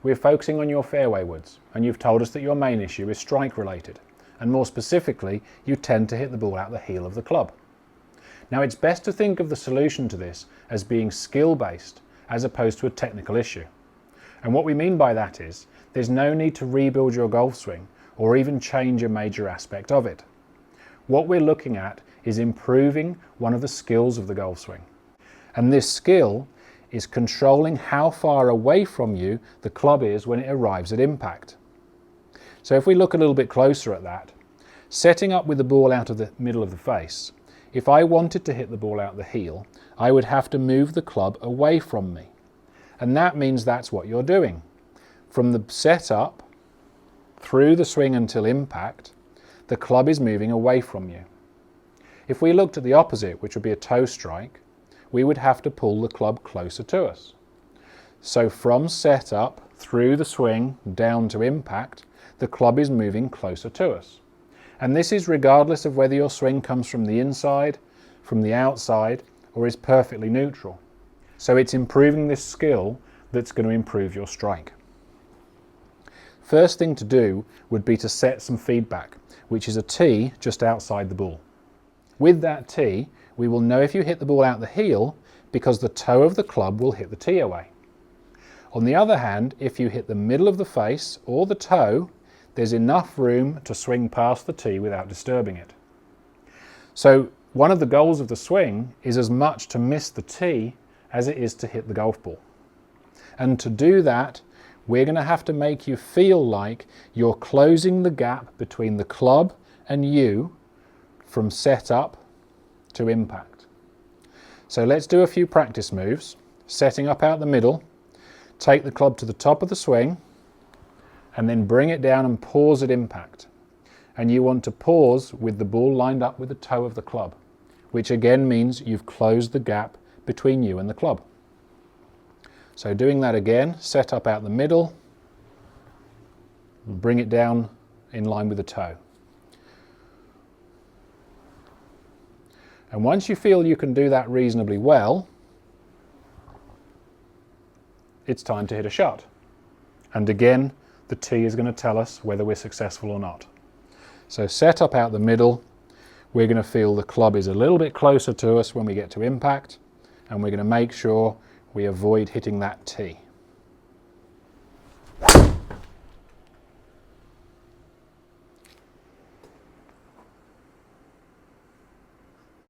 we're focusing on your fairway woods, and you've told us that your main issue is strike related, and more specifically, you tend to hit the ball out the heel of the club. Now it's best to think of the solution to this as being skill based as opposed to a technical issue. And what we mean by that is, there's no need to rebuild your golf swing or even change a major aspect of it. What we're looking at is improving one of the skills of the golf swing. And this skill is controlling how far away from you the club is when it arrives at impact. So if we look a little bit closer at that, setting up with the ball out of the middle of the face, if I wanted to hit the ball out the heel, I would have to move the club away from me. And that means that's what you're doing. From the setup through the swing until impact, the club is moving away from you. If we looked at the opposite, which would be a toe strike, we would have to pull the club closer to us. So from setup through the swing down to impact, the club is moving closer to us. And this is regardless of whether your swing comes from the inside, from the outside, or is perfectly neutral. So it's improving this skill that's going to improve your strike. First thing to do would be to set some feedback, which is a tee just outside the ball. With that tee, we will know if you hit the ball out the heel because the toe of the club will hit the tee away. On the other hand, if you hit the middle of the face or the toe, there's enough room to swing past the tee without disturbing it. So one of the goals of the swing is as much to miss the tee as it is to hit the golf ball. And to do that, we're going to have to make you feel like you're closing the gap between the club and you from setup to impact. So let's do a few practice moves. Setting up out the middle, take the club to the top of the swing, and then bring it down and pause at impact. And you want to pause with the ball lined up with the toe of the club, which again means you've closed the gap between you and the club. So doing that again, set up out the middle, and bring it down in line with the toe. And once you feel you can do that reasonably well, it's time to hit a shot. And again, the tee is going to tell us whether we're successful or not. So set up out the middle, we're going to feel the club is a little bit closer to us when we get to impact, and we're going to make sure we avoid hitting that tee.